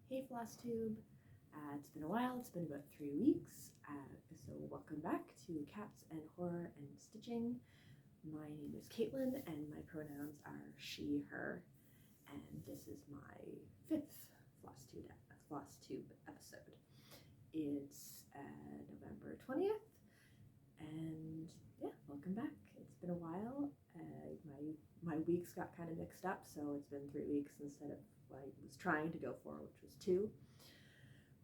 Hey Flosstube, it's been a while, it's been about 3 weeks, so welcome back to Cats and Horror and Stitching. My name is Caitlin and my pronouns are she, her, and this is my 5th Flosstube episode. It's November 20th, and yeah, welcome back. It's been a while. My weeks got kind of mixed up, so it's been 3 weeks instead of what I was trying to go for, which was 2.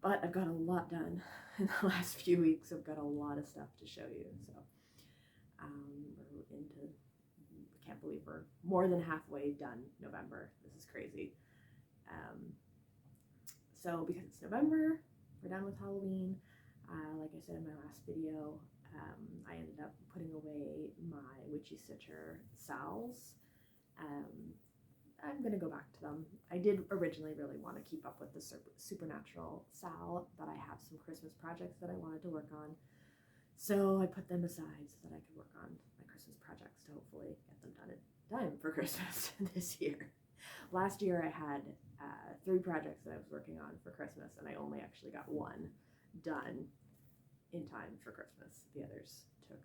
But I've got a lot done in the last few weeks. I've got a lot of stuff to show you. So we're into, I can't believe we're more than halfway done November. This is crazy. So because it's November, we're done with Halloween. Like I said in my last video, I ended up putting away my Witchy Stitcher sowls. I'm going to go back to them. I did originally really want to keep up with the Supernatural SAL, but I have some Christmas projects that I wanted to work on. So I put them aside so that I could work on my Christmas projects to hopefully get them done in time for Christmas this year. Last year I had 3 projects that I was working on for Christmas, and I only actually got 1 done in time for Christmas. The others took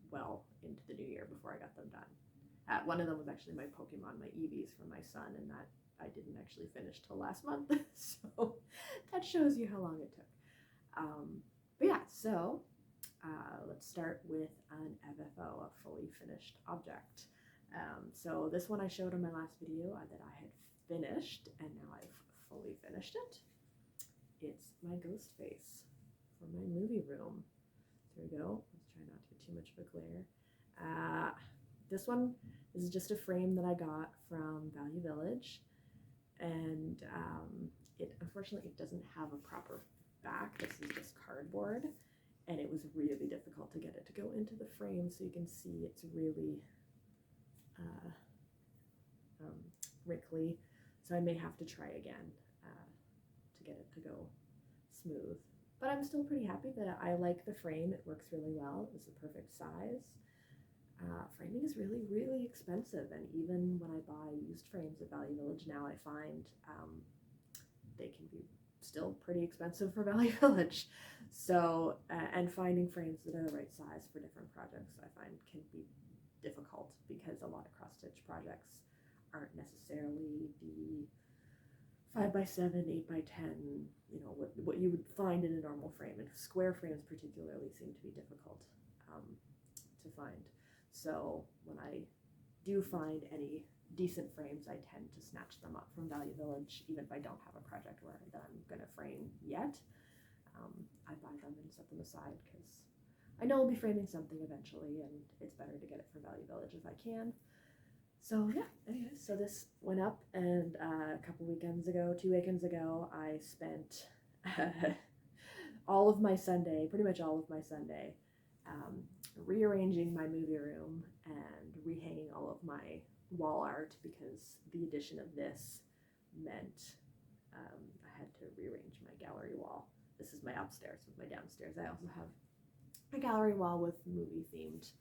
well into the new year before I got them done. One of them was actually my Pokemon, my Eevees from my son, and that I didn't actually finish till last month, so that shows you how long it took. But yeah, so let's start with an FFO, a fully finished object. So this one I showed in my last video that I had finished, and now I've fully finished it. It's my ghost face for my movie room. There we go. Let's try not to get too much of a glare. This one is just a frame that I got from Value Village, and unfortunately it doesn't have a proper back. This is just cardboard, and it was really difficult to get it to go into the frame, so you can see it's really wrinkly, so I may have to try again to get it to go smooth. But I'm still pretty happy that I like the frame. It works really well. It's the perfect size. Framing is really expensive, and even when I buy used frames at Value Village now, I find they can be still pretty expensive for Value Village. So, and finding frames that are the right size for different projects I find can be difficult, because a lot of cross-stitch projects aren't necessarily the 5x7, 8x10, you know, what you would find in a normal frame, and square frames particularly seem to be difficult to find. So when I do find any decent frames, I tend to snatch them up from Value Village, even if I don't have a project that I'm going to frame yet. I buy them and set them aside because I know I'll be framing something eventually, and it's better to get it from Value Village if I can. So yeah, anyways, so this went up, and two weekends ago, I spent all of my Sunday, pretty much all of my Sunday, rearranging my movie room and rehanging all of my wall art, because the addition of this meant I had to rearrange my gallery wall. This is my upstairs. With my downstairs, I also have a gallery wall with movie themed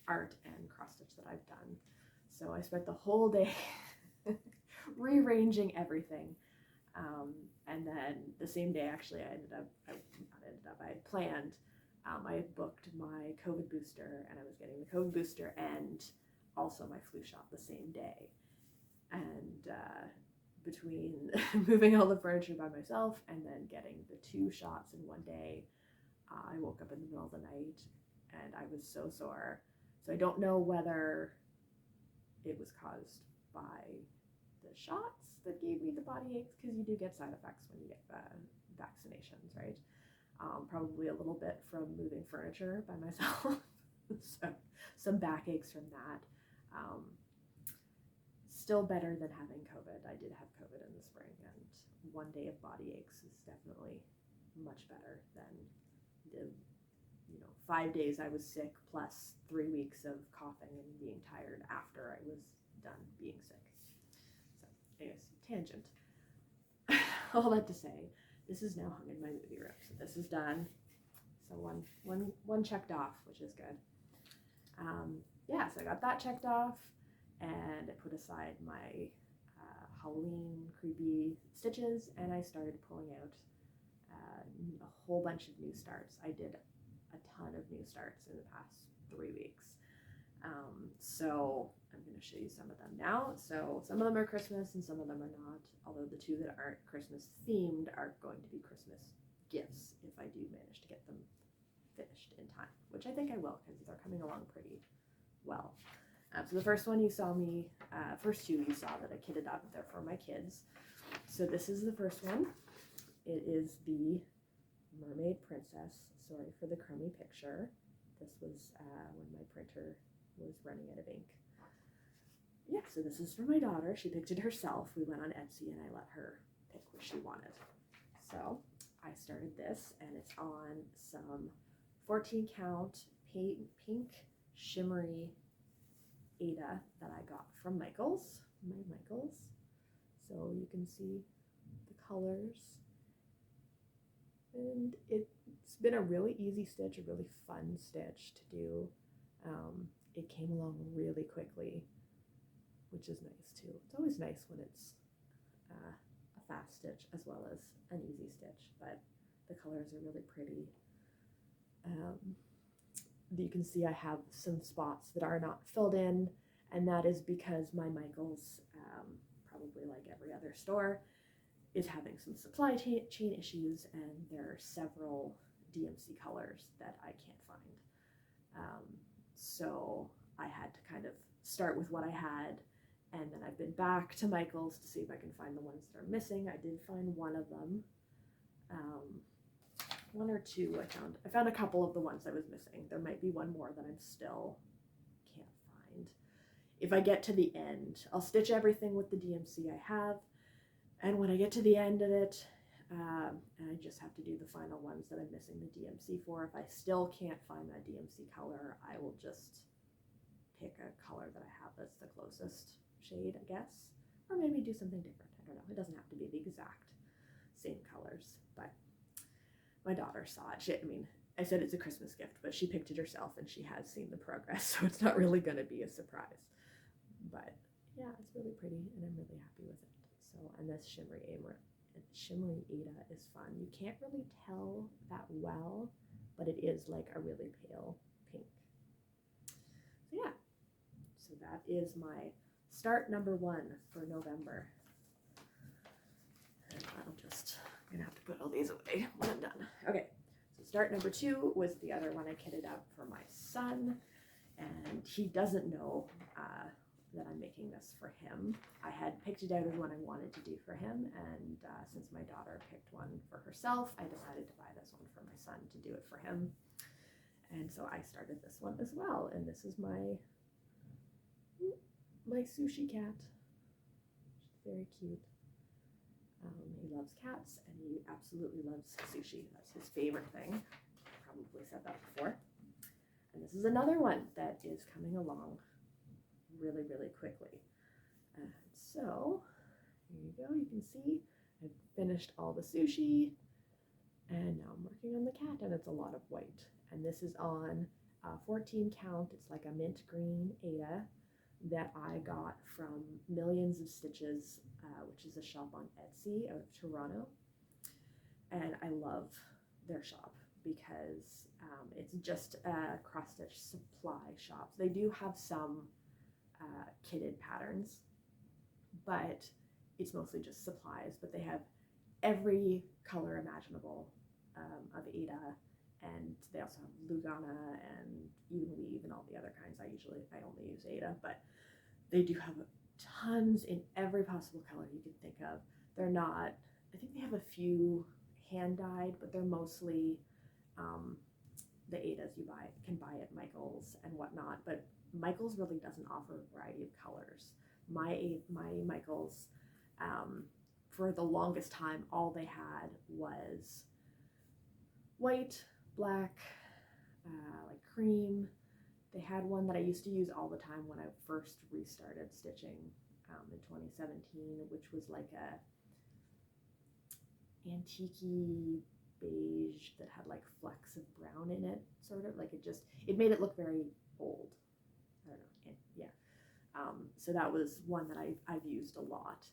art and cross stitch that I've done. So I spent the whole day rearranging everything, and then the same day actually I had planned, I had booked my COVID booster, and I was getting the COVID booster and also my flu shot the same day. And between moving all the furniture by myself and then getting the 2 shots in one day, I woke up in the middle of the night and I was so sore. So I don't know whether it was caused by the shots that gave me the body aches, because you do get side effects when you get vaccinations, right? Probably a little bit from moving furniture by myself. So some backaches from that. Still better than having COVID. I did have COVID in the spring, and 1 day of body aches is definitely much better than the 5 days I was sick plus 3 weeks of coughing and being tired after I was done being sick. So anyways, tangent. All that to say, this is now hung in my movie room. So this is done. So one checked off, which is good. Yeah, so I got that checked off, and I put aside my Halloween creepy stitches, and I started pulling out a whole bunch of new starts. I did a ton of new starts in the past 3 weeks. So I'm going to show you some of them now. So some of them are Christmas and some of them are not, although the two that aren't Christmas themed are going to be Christmas gifts if I do manage to get them finished in time, which I think I will because they're coming along pretty well. So the first one you saw me, first two you saw that I kitted up, they're for my kids. So this is the first one. It is the Mermaid Princess. Sorry for the crummy picture. This was when my printer was running out of ink. Yeah, so this is for my daughter. She picked it herself. We went on Etsy and I let her pick what she wanted. So I started this, and it's on some 14 count pink shimmery Aida that I got from Michaels, so you can see the colors, and it's been a really easy stitch, a really fun stitch to do. It came along really quickly, which is nice too. It's always nice when it's a fast stitch as well as an easy stitch, but the colors are really pretty. You can see I have some spots that are not filled in, and that is because my Michaels, probably like every other store, is having some supply chain issues, and there are several DMC colors that I can't find. So I had to kind of start with what I had, and then I've been back to Michaels to see if I can find the ones that are missing. I did find one of them. One or two I found a couple of the ones I was missing. There might be one more that I'm still can't find. If I get to the end, I'll stitch everything with the DMC I have, and when I get to the end of it, and I just have to do the final ones that I'm missing the DMC for. If I still can't find that DMC color, I will just pick a color that I have that's the closest shade, I guess, or maybe do something different. I don't know. It doesn't have to be the exact same colors, but my daughter saw it. I said it's a Christmas gift, but she picked it herself and she has seen the progress, so it's not really going to be a surprise. But yeah, it's really pretty and I'm really happy with it. So, and this shimmery Aida is fun. You can't really tell that well, but it is like a really pale pink. So yeah, so that is my start number 1 for November. And I'm gonna have to put all these away when I'm done. Okay, so start number 2 was the other one I kitted up for my son, and he doesn't know that I'm making this for him. I had picked it out as one I wanted to do for him, and since my daughter picked one for herself, I decided to buy this one for my son to do it for him. And so I started this one as well, and this is my Sushi Cat. She's very cute. He loves cats, and he absolutely loves sushi. That's his favorite thing. Probably said that before. And this is another one that is coming along really, really quickly. So here you go. You can see I've finished all the sushi, and now I'm working on the cat, and it's a lot of white. And this is on 14 count. It's like a mint green Aida that I got from Millions of Stitches, which is a shop on Etsy out of Toronto. And I love their shop because it's just a cross-stitch supply shop. They do have some kitted patterns, but it's mostly just supplies. But they have every color imaginable of Aida, and they also have Lugana and even weave and all the other kinds. I only use Aida, but they do have tons in every possible color you can think of. They're not, I think they have a few hand dyed, but they're mostly the Aidas you can buy at Michaels and whatnot. But Michaels really doesn't offer a variety of colors. My Michaels, for the longest time, all they had was white, black, like cream. They had one that I used to use all the time when I first restarted stitching in 2017, which was like a antique-y beige that had like flecks of brown in it, sort of. Like it made it look very old. I don't know. Yeah. So that was one that I've used a lot.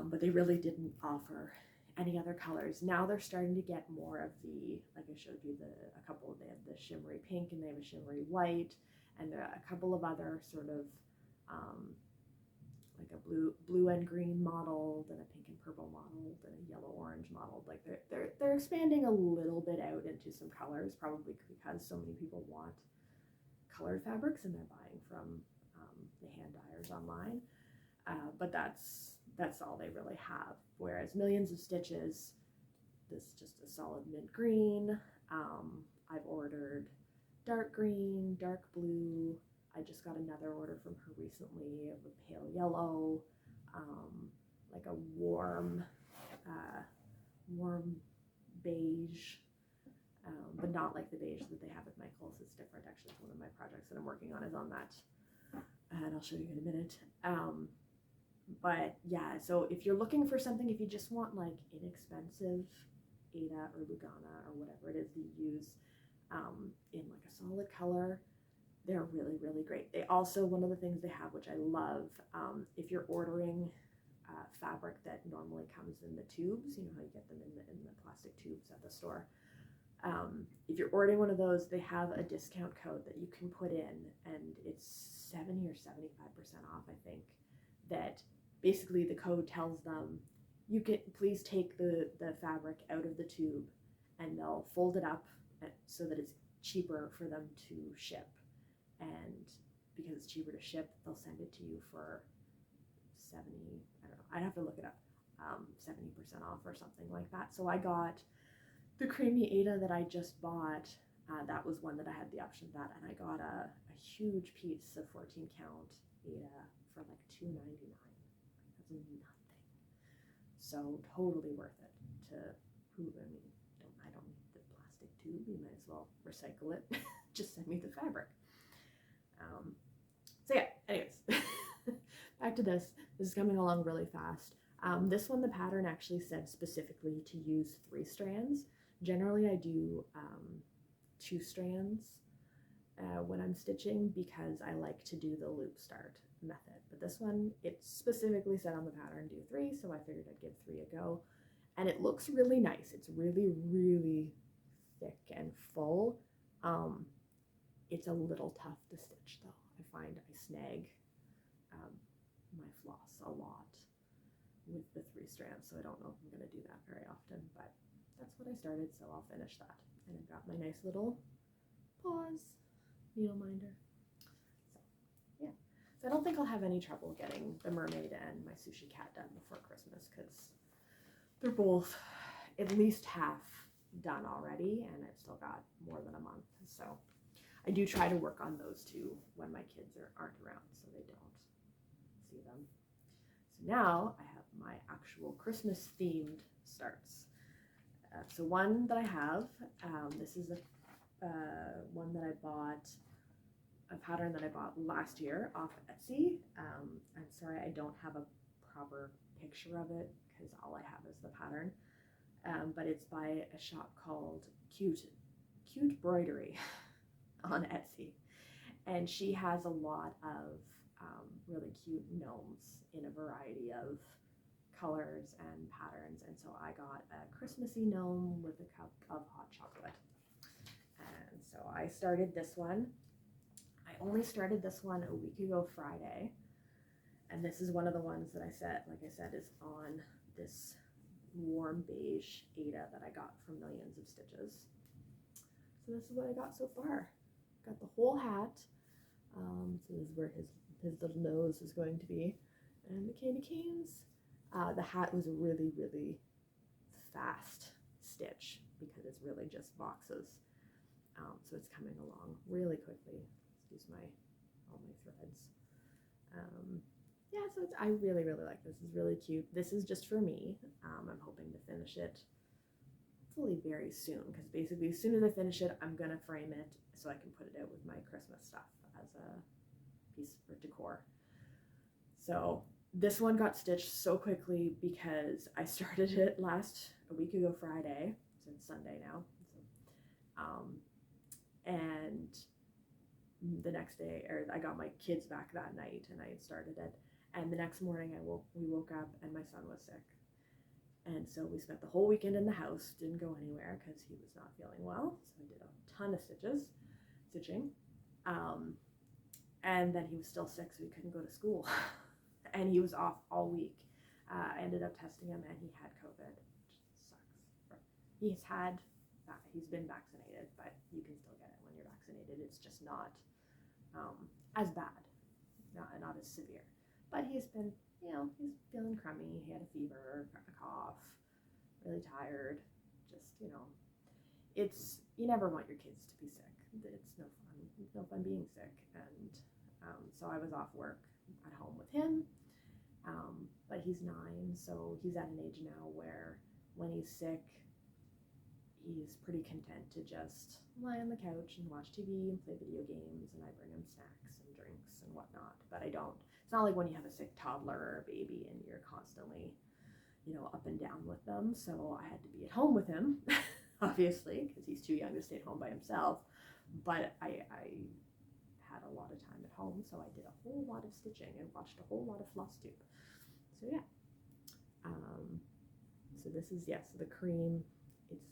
but they really didn't offer any other colors. Now they're starting to get more of the, like I showed you, a couple, they have the shimmery pink and they have a shimmery white, and there are a couple of other sort of like a blue and green modeled, and a pink and purple modeled, and a yellow orange modeled. Like they're expanding a little bit out into some colors, probably because so many people want colored fabrics and they're buying from the hand dyers online. But that's all they really have. Whereas Millions of Stitches, this is just a solid mint green. I've ordered dark green, dark blue. I just got another order from her recently of a pale yellow, like a warm beige, but not like the beige that they have at Michael's. It's different. Actually, it's one of my projects that I'm working on is on that, and I'll show you in a minute. But yeah, so if you're looking for something, if you just want like inexpensive Aida or Lugana or whatever it is that you use in like a solid color, they're really, really great. They also, one of the things they have, which I love, if you're ordering fabric that normally comes in the tubes, you know how you get them in the plastic tubes at the store. If you're ordering one of those, they have a discount code that you can put in, and it's 70 or 75% off, I think, that basically the code tells them, you can please take the fabric out of the tube, and they'll fold it up so that it's cheaper for them to ship. And because it's cheaper to ship, they'll send it to you for 70, I don't know, I'd have to look it up, 70% off or something like that. So I got the creamy Aida that I just bought. That was one that I had the option of that, and I got a huge piece of 14 count Aida for like $2.99. That's nothing. So totally worth it to, I mean, I don't need the plastic tube. You might as well recycle it. Just send me the fabric. So yeah, anyways, back to this. This is coming along really fast. This one, the pattern actually said specifically to use 3 strands. Generally, I do 2 strands when I'm stitching because I like to do the loop start method. But this one, it specifically said on the pattern do 3, so I figured I'd give 3 a go. And it looks really nice. It's really, really thick and full. It's a little tough to stitch though. I find I snag my floss a lot with the 3 strands, so I don't know if I'm going to do that very often, but that's what I started, so I'll finish that. And I've got my nice little paws needle minder. So yeah, so I don't think I'll have any trouble getting the Mermaid and my Sushi Cat done before Christmas, because they're both at least half done already, and I've still got more than a month. So I do try to work on those 2 when my kids aren't around, so they don't see them. So now I have my actual Christmas themed starts. So one that I have, this is one that I bought, a pattern that I bought last year off Etsy. I'm sorry I don't have a proper picture of it because all I have is the pattern. But it's by a shop called Cute Broidery on Etsy. And she has a lot of really cute gnomes in a variety of colors and patterns, and so I got a Christmassy gnome with a cup of hot chocolate. And so I started this one. I only started this one a week ago Friday, and this is one of the ones that I said, like I said, is on this warm beige Aida that I got from Millions of Stitches. So this is what I got so far. Got the whole hat. So this is where his little nose is going to be, and the candy canes. The hat was a really, really fast stitch because it's really just boxes. So it's coming along really quickly. Let's use all my threads. Yeah, so I really, really like this. It's really cute. This is just for me. I'm hoping to finish it hopefully very soon, because basically as soon as I finish it, I'm going to frame it so I can put it out with my Christmas stuff as a piece for decor. So this one got stitched so quickly because I started it a week ago Friday, so it's Sunday now. And the next day, or I got my kids back that night and I had started it. And the next morning we woke up and my son was sick. And so we spent the whole weekend in the house, didn't go anywhere because he was not feeling well. So I did a ton of stitching. And then he was still sick, so he couldn't go to school. And he was off all week. I ended up testing him and he had COVID, which sucks. He's been vaccinated, but you can still get it when you're vaccinated. It's just not as bad, not as severe. But he's been, he's feeling crummy. He had a fever, a cough, really tired. Just, you never want your kids to be sick. It's no fun. It's no fun being sick. And so I was off work at home with him. But he's 9, so he's at an age now where when he's sick, he's pretty content to just lie on the couch and watch TV and play video games, and I bring him snacks and drinks and whatnot. But I don't. It's not like when you have a sick toddler or a baby and you're constantly, up and down with them. So I had to be at home with him, obviously, because he's too young to stay at home by himself. But I had a lot of time at home, so I did a whole lot of stitching and watched a whole lot of Flosstube. So yeah. So this is, so the cream, it's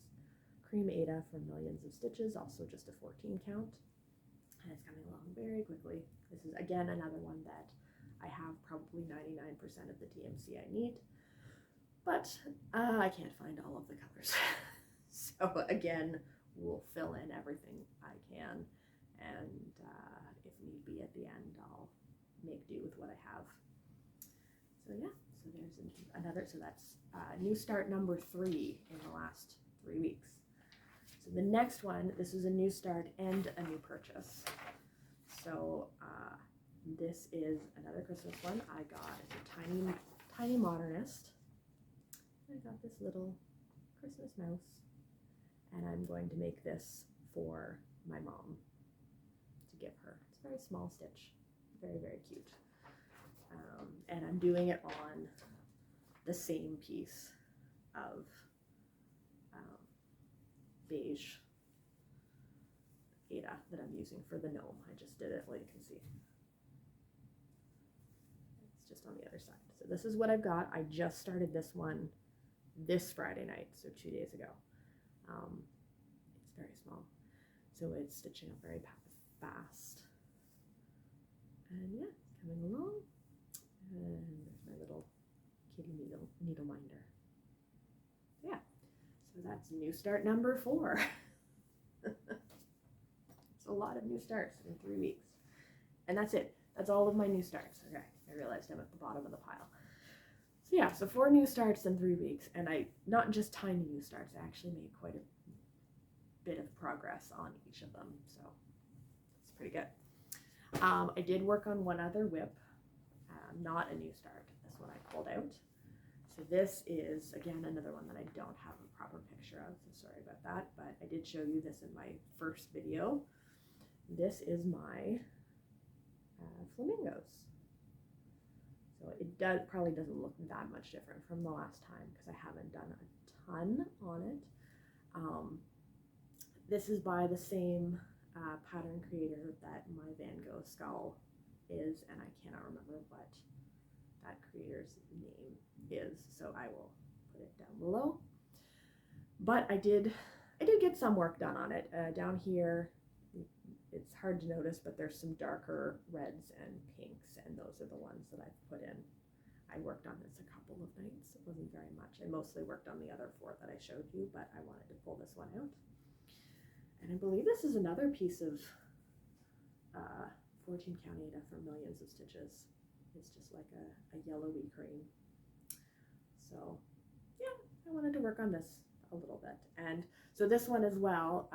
Cream Ada for Millions of Stitches, also just a 14 count. And it's coming along very quickly. This is, again, another one that I have probably 99% of the DMC I need, but I can't find all of the colors. So again, we'll fill in everything I can, and if need be at the end, I'll make do with what I have. So yeah, so there's another, so that's new start number 3 in the last 3 weeks. So the next one, this is a new start and a new purchase. So this is another Christmas one I got. It's a tiny Modernist. I got this little Christmas mouse, and I'm going to make this for my mom to give her. It's a very small stitch, very, very cute. And I'm doing it on the same piece of beige Ada that I'm using for the gnome. I just did it, well, you can see. It's just on the other side. So this is what I've got. I just started this one this Friday night, so 2 days ago. It's very small, so it's stitching up very fast. And yeah, it's coming along. And there's my little kitty needle minder. Yeah, so that's new start number 4. It's a lot of new starts in 3 weeks. And that's it. That's all of my new starts. Okay, I realized I'm at the bottom of the pile. So yeah, so 4 new starts in 3 weeks. And not just tiny new starts, I actually made quite a bit of progress on each of them. So it's pretty good. I did work on one other whip. Not a new start. This one I pulled out. So this is, again, another one that I don't have a proper picture of, so sorry about that, but I did show you this in my first video. This is my flamingos. So it probably doesn't look that much different from the last time because I haven't done a ton on it. This is by the same pattern creator that my Van Gogh skull is, and I cannot remember what that creator's name is, so I will put it down below. But I did get some work done on it. Down here, it's hard to notice, but there's some darker reds and pinks, and those are the ones that I've put in. I worked on this a couple of nights. It wasn't very much. I mostly worked on the other 4 that I showed you, but I wanted to pull this one out. And I believe this is another piece of 14 count Ada for Millions of Stitches. It's just like a yellowy cream. So yeah, I wanted to work on this a little bit. And so this one as well,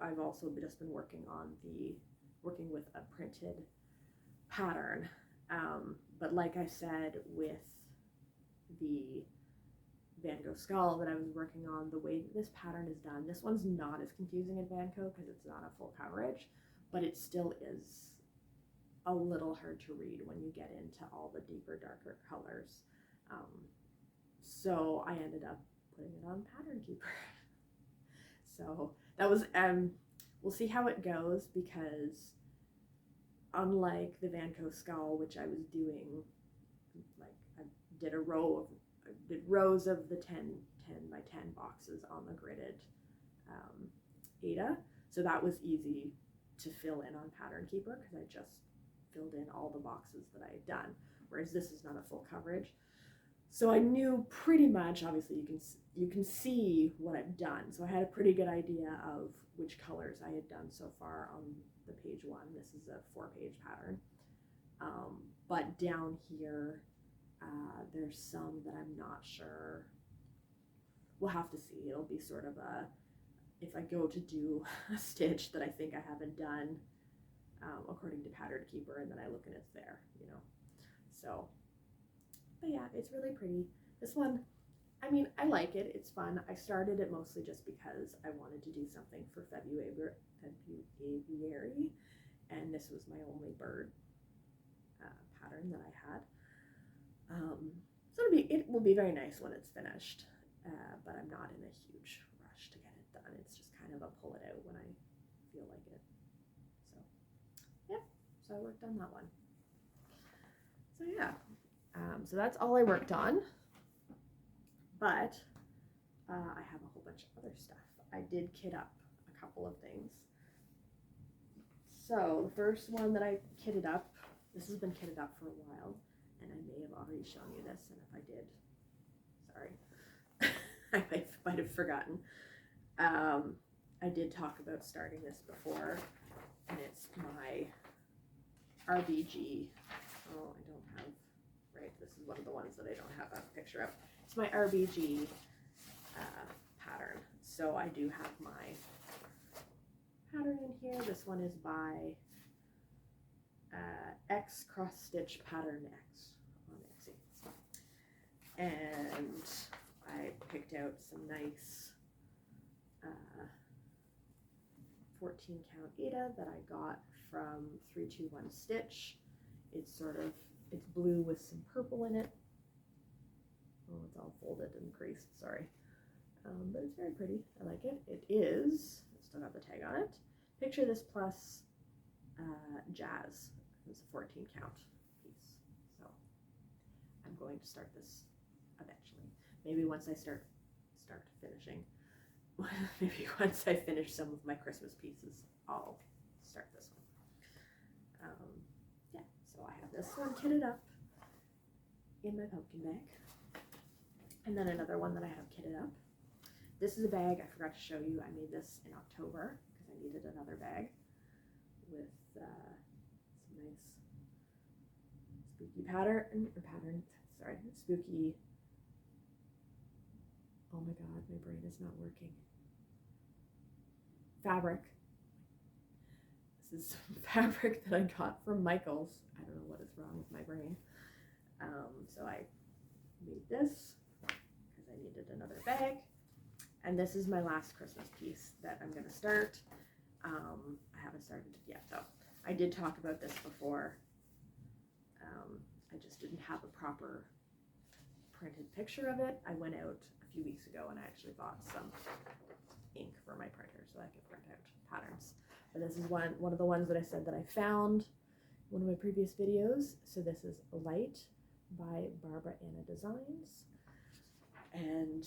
I've also just been working with a printed pattern. But like I said, with the Van Gogh skull that I was working on, the way that this pattern is done, this one's not as confusing as Van Gogh because it's not a full coverage, but it still is a little hard to read when you get into all the deeper, darker colors. So I ended up putting it on Pattern Keeper. So that was, we'll see how it goes, because unlike the Van Gogh skull, which I was doing, like I did rows of the 10 by 10 boxes on the gridded Aida. So that was easy to fill in on Pattern Keeper because I just filled in all the boxes that I had done, whereas this is not a full coverage. So I knew pretty much, obviously you can see what I've done. So I had a pretty good idea of which colors I had done so far on the page 1. This is a 4-page pattern. But down here, there's some that I'm not sure. We'll have to see. It'll be sort of a, if I go to do a stitch that I think I haven't done according to Pattern Keeper, and then I look and it's there, you know. So, but yeah, it's really pretty. This one, I mean, I like it. It's fun. I started it mostly just because I wanted to do something for February, and this was my only bird pattern that I had. So it will be very nice when it's finished, but I'm not in a huge rush to get it done. It's just kind of a pull it out when I feel like it. So yeah, so I worked on that one. So yeah, so that's all I worked on, but I have a whole bunch of other stuff. I did kit up a couple of things. So the first one that I kitted up, this has been kitted up for a while, and I may have already shown you this, and if I did, sorry, I might have forgotten. I did talk about starting this before, and it's my RBG. Oh, I don't have, right, this is one of the ones that I don't have a picture of. It's my RBG pattern. So I do have my pattern in here. This one is by X CrossStitch Pattern X on Etsy. And I picked out some nice 14 count Aida that I got from 321 Stitch. It's it's blue with some purple in it. Oh, it's all folded and creased, sorry. But it's very pretty. I like it. It is, I still got the tag on it, Picture This Plus Jazz. It's a 14 count piece. So I'm going to start this eventually. Maybe once I start finishing. Maybe once I finish some of my Christmas pieces, I'll start this one. Yeah, so I have this one kitted up in my pumpkin bag. And then another one that I have kitted up. This is a bag I forgot to show you. I made this in October because I needed another bag with some nice spooky spooky, oh my god, my brain is not working. Fabric. This is fabric that I got from Michael's. I don't know what is wrong with my brain. So I made this because I needed another bag. And this is my last Christmas piece that I'm going to start. I haven't started it yet though. I did talk about this before. I just didn't have a proper printed picture of it. I went out a few weeks ago and I actually bought some ink for my printer so I could print out patterns. But this is one of the ones that I said that I found in one of my previous videos. So this is Light by Barbara Anna Designs. And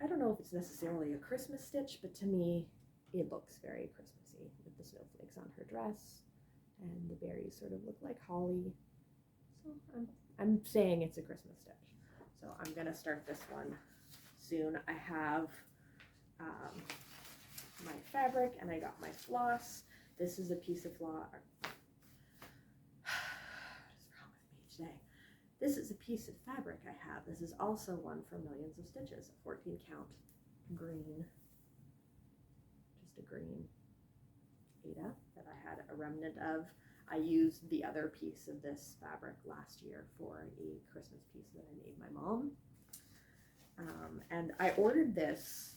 I don't know if it's necessarily a Christmas stitch, but to me it looks very Christmassy with the snowflakes on her dress and the berries sort of look like holly. So I'm saying it's a Christmas stitch. So I'm gonna start this one soon. I have my fabric and I got my floss. This is a piece of floss. What is wrong with me today? This is a piece of fabric I have. This is also one from Millions of Stitches, a 14 count green, just a green Aida that I had a remnant of. I used the other piece of this fabric last year for a Christmas piece that I made my mom. And I ordered this,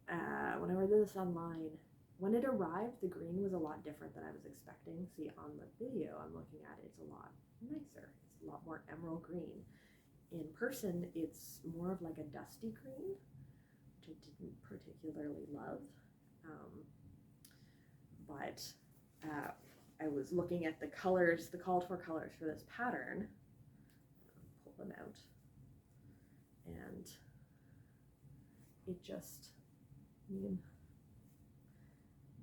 when I ordered this online, when it arrived, the green was a lot different than I was expecting. See, on the video I'm looking at, it's a lot nicer. It's a lot more emerald green. In person, it's more of like a dusty green, which I didn't particularly love. But I was looking at the colors, the called for colors for this pattern, pull them out, and it just, I mean,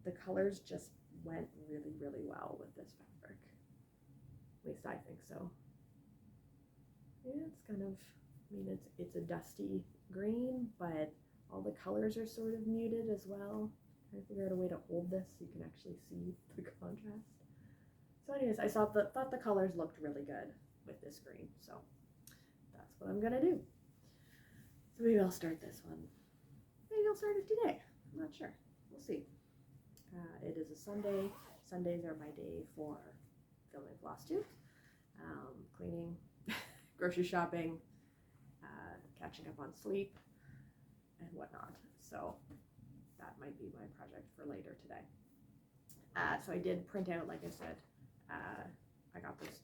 the colors just went really, really well with this fabric. At least I think so. Yeah, it's kind of, I mean, it's a dusty green, but all the colors are sort of muted as well. Trying to figure out a way to hold this so you can actually see the contrast. So anyways, I thought the colors looked really good with this green, so that's what I'm gonna do. So maybe I'll start this one. Maybe I'll start it today. I'm not sure. We'll see. It is a Sunday. Sundays are my day for filming Flosstube, cleaning, grocery shopping, catching up on sleep, and whatnot. So that might be my project for later today. So I did print out, like I said, I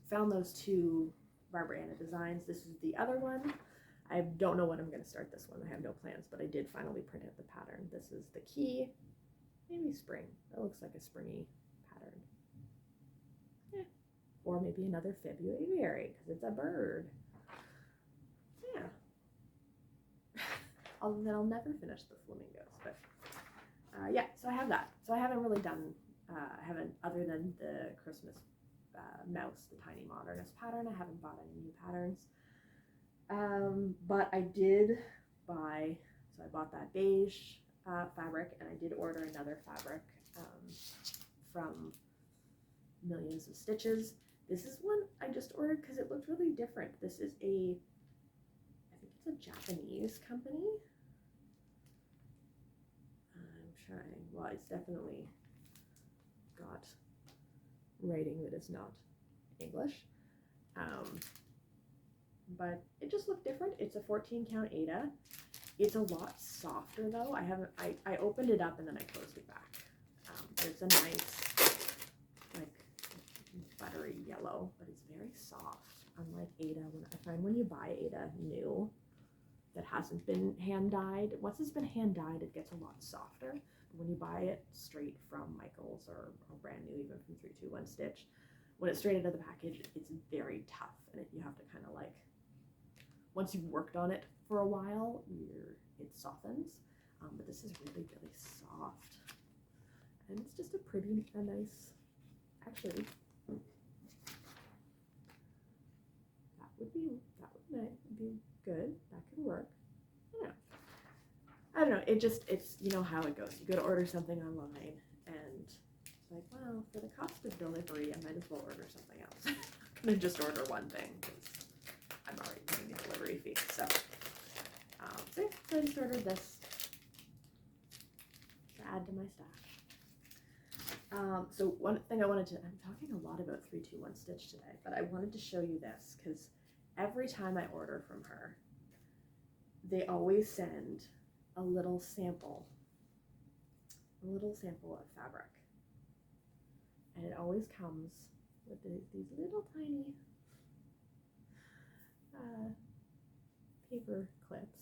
found those two Barbara Anna designs. This is the other one. I don't know when I'm going to start this one. I have no plans, but I did finally print out the pattern. This is the key, maybe spring. That looks like a springy pattern. Yeah. Or maybe another February, because it's a bird. Yeah. Although then I'll never finish the flamingos, but yeah, so I have that. So I haven't really done, other than the Christmas mouse, the tiny Modernist pattern, I haven't bought any new patterns. But I did buy, so I bought that beige fabric, and I did order another fabric from Millions of Stitches. This is one I just ordered because it looked really different. This is I think it's a Japanese company. I'm trying, well, it's definitely got writing that is not English. But it just looked different. It's a 14 count Aida. It's a lot softer though. I opened it up and then I closed it back. There's a nice, like, buttery yellow, but it's very soft. Unlike Aida, I find when you buy Aida new, that hasn't been hand dyed, once it's been hand dyed, it gets a lot softer. But when you buy it straight from Michael's or brand new, even from 321 Stitch, when it's straight out of the package, it's very tough, and you have to kind of like, once you've worked on it for a while, it softens. But this is really, really soft, and it's just a nice. Actually, that would be good. That could work. I don't know. It's you know how it goes. You go to order something online, and it's like, well, for the cost of delivery, I might as well order something else. I'm gonna just order one thing because I'm already paying the delivery fee. So, so I just ordered this to add to my stash. So one thing I'm talking a lot about 321 Stitch today, but I wanted to show you this because every time I order from her, they always send a little sample of fabric, and it always comes with these little tiny paper clips,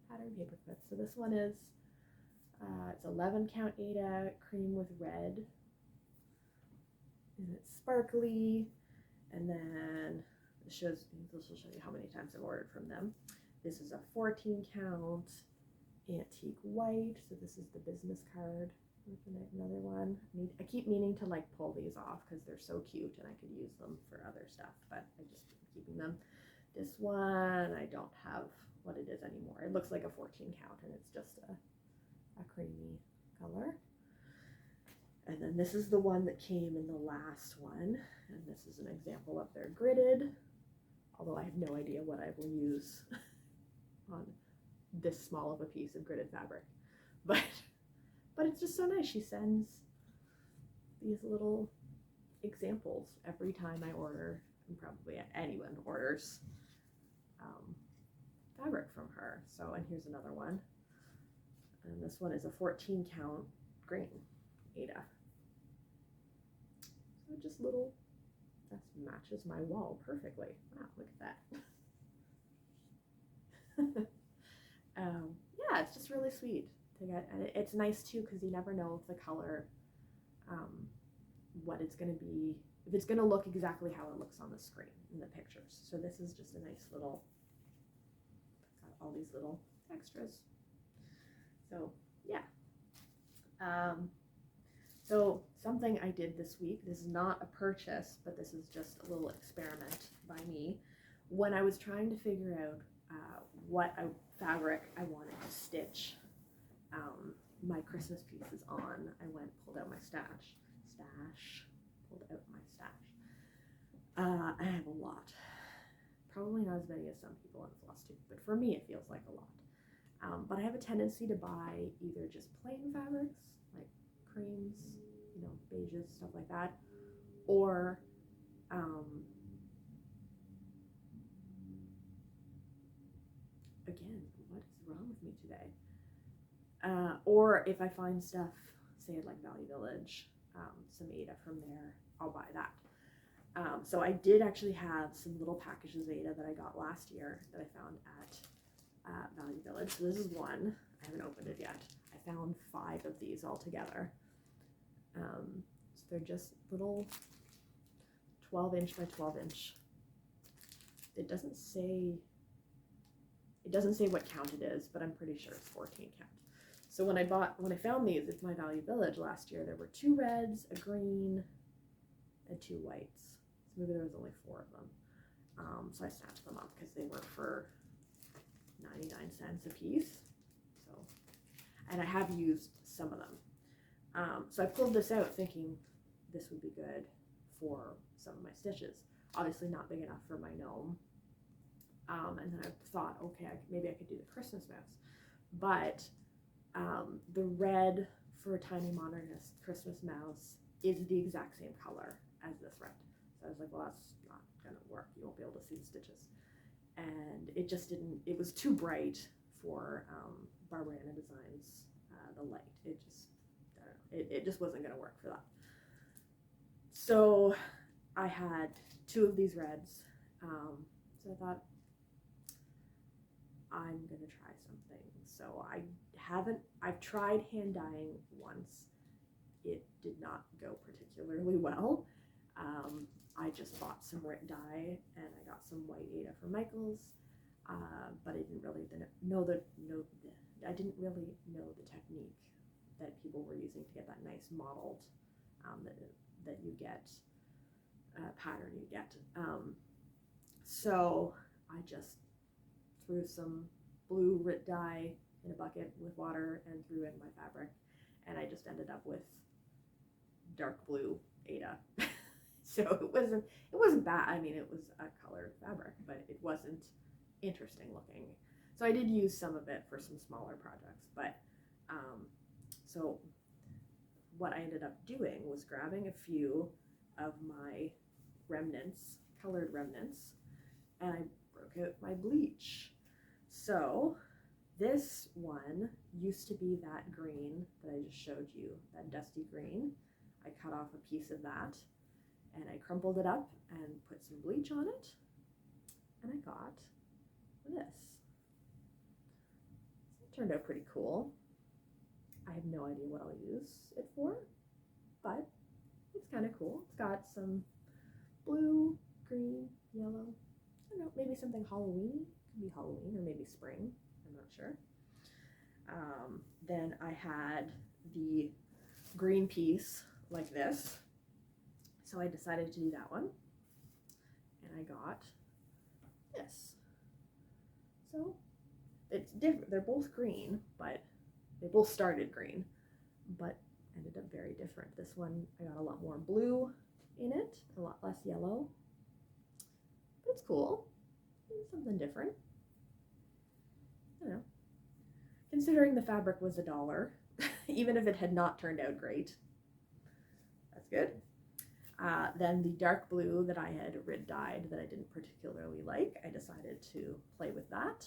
pattern paper clips. So this one is it's 11 count Aida, cream with red, and it's sparkly, and then this will show you how many times I've ordered from them. This is a 14 count antique white, so this is the business card. Another one. I keep meaning to like pull these off because they're so cute and I could use them for other stuff, but I just keep keeping them. This one, I don't have what it is anymore. It looks like a 14 count and it's just a creamy color. And then this is the one that came in the last one, and this is an example of their gridded, although I have no idea what I will use on this small of a piece of gridded fabric. But it's just so nice. She sends these little examples every time I order, and probably anyone orders fabric from her. So, and here's another one. And this one is a 14 count green Aida. So just little, that matches my wall perfectly. Wow, look at that. Yeah, it's just really sweet to get, and it's nice too because you never know if the color what it's going to be, if it's going to look exactly how it looks on the screen in the pictures. So this is just a nice little, got all these little extras. So yeah. So something I did this week, this is not a purchase, but this is just a little experiment by me. When I was trying to figure out what fabric I wanted to stitch my Christmas pieces on, I pulled out my pulled out my stash. I have a lot. Probably not as many as some people on Flosstube, but for me it feels like a lot. But I have a tendency to buy either just plain fabrics, like creams, you know, beiges, stuff like that, or again, what is wrong with me today? Or if I find stuff, say at like Value Village, some Aida from there, I'll buy that. So I did actually have some little packages of Aida that I got last year that I found at Value Village. So this is one. I haven't opened it yet. I found 5 of these all together. So they're just little 12-inch by 12-inch. It doesn't say what count it is, but I'm pretty sure it's 14 count. So when I found these at my Value Village last year, there were 2 reds, a green, and 2 whites. So maybe there was only 4 of them. So I snatched them up because they were for 99 cents a piece. So, and I have used some of them. So I pulled this out thinking this would be good for some of my stitches. Obviously not big enough for my gnome. And then I thought, okay, maybe I could do the Christmas mouse. But the red for Tiny Modernist Christmas mouse is the exact same color as this red. So I was like, well, that's not going to work. You won't be able to see the stitches. And it just didn't, it was too bright for Barbariana Designs, the light. It just, I don't know, it just wasn't going to work for that. So I had 2 of these reds. So I thought, I'm going to try something. So I've tried hand dyeing once. It did not go particularly well. I just bought some Rit dye and I got some white Aida from Michael's, but I didn't really know the technique that people were using to get that nice mottled that you get, pattern you get. So I just threw some blue Rit dye in a bucket with water and threw in my fabric, and I just ended up with dark blue Aida. So it wasn't bad. I mean, it was a colored fabric, but it wasn't interesting looking. So I did use some of it for some smaller projects, but so what I ended up doing was grabbing a few of my remnants, colored remnants, and I broke out my bleach. So this one used to be that green that I just showed you, that dusty green. I cut off a piece of that and I crumpled it up and put some bleach on it, and I got this. So it turned out pretty cool. I have no idea what I'll use it for, but it's kind of cool. It's got some blue, green, yellow, I don't know, maybe something Halloween. Could be Halloween or maybe spring, I'm not sure. Then I had the green piece like this, so I decided to do that one, and I got this. So it's different. They're both green, but they both started green, but ended up very different. This one, I got a lot more blue in it, a lot less yellow, but it's cool. It's something different. I don't know. Considering the fabric was $1, even if it had not turned out great, that's good. Then the dark blue that I had Rit dyed that I didn't particularly like, I decided to play with that.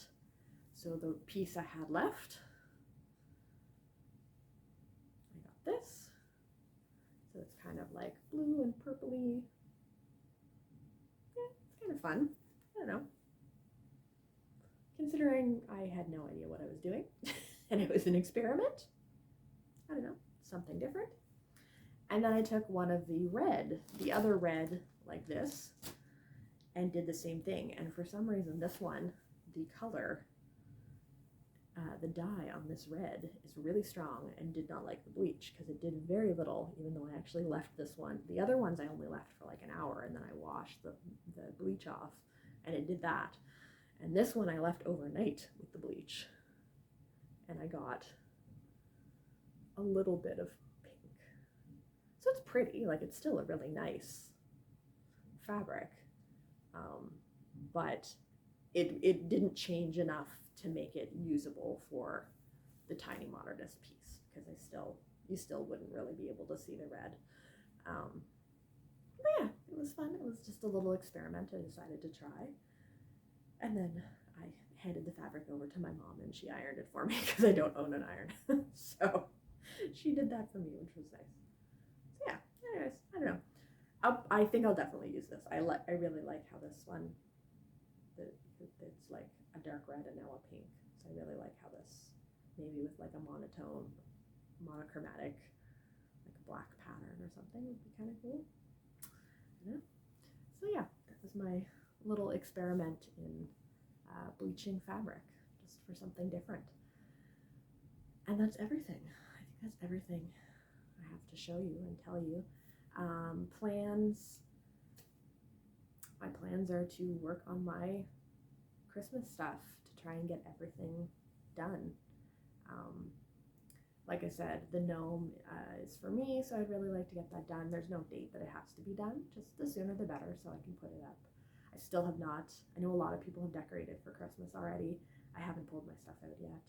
So the piece I had left, I got this. So it's kind of like blue and purpley. Yeah, it's kind of fun. I don't know. Considering I had no idea what I was doing and it was an experiment, I don't know, something different. And then I took one of the other red like this, and did the same thing. And for some reason, this one, the color, the dye on this red is really strong and did not like the bleach because it did very little, even though I actually left this one. The other ones I only left for like an hour, and then I washed the bleach off, and it did that. And this one I left overnight with the bleach, and I got a little bit of pink. So it's pretty, like it's still a really nice fabric, but it didn't change enough to make it usable for the tiny Modernist piece, because you still wouldn't really be able to see the red. But yeah, it was fun. It was just a little experiment I decided to try. And then I handed the fabric over to my mom, and she ironed it for me because I don't own an iron. So she did that for me, which was nice. So yeah, anyways, I don't know. I think I'll definitely use this. I really like how this one, it's like a dark red and now a pink. So I really like how this, maybe with like a monochromatic, like a black pattern or something, would be kind of cool. Yeah. So yeah, that was my little experiment in bleaching fabric, just for something different. And that's everything. I think that's everything I have to show you and tell you. Plans. My plans are to work on my Christmas stuff to try and get everything done. Like I said, the gnome is for me, so I'd really like to get that done. There's no date that it has to be done, just the sooner the better, so I can put it up. I still have not, I know a lot of people have decorated for Christmas already. I haven't pulled my stuff out yet.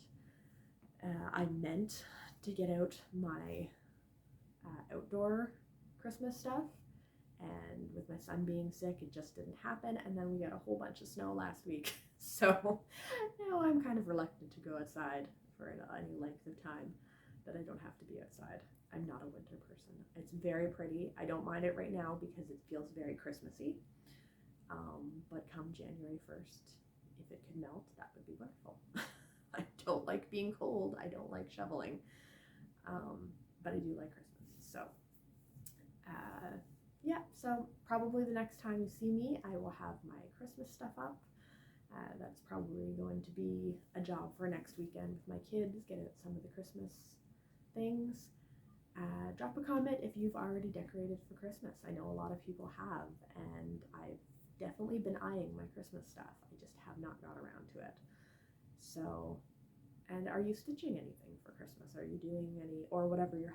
I meant to get out my outdoor Christmas stuff, and with my son being sick, it just didn't happen, and then we got a whole bunch of snow last week. So now I'm kind of reluctant to go outside for any length of time that I don't have to be outside. I'm not a winter person. It's very pretty. I don't mind it right now because it feels very Christmassy. But come January 1st, if it could melt, that would be wonderful. I don't like being cold. I don't like shoveling. But I do like Christmas. So, yeah, so probably the next time you see me, I will have my Christmas stuff up. That's probably going to be a job for next weekend with my kids, get out some of the Christmas things. Drop a comment if you've already decorated for Christmas. I know a lot of people have, and I've definitely been eyeing my Christmas stuff. I just have not got around to it. So, and are you stitching anything for Christmas? Are you doing any, or whatever your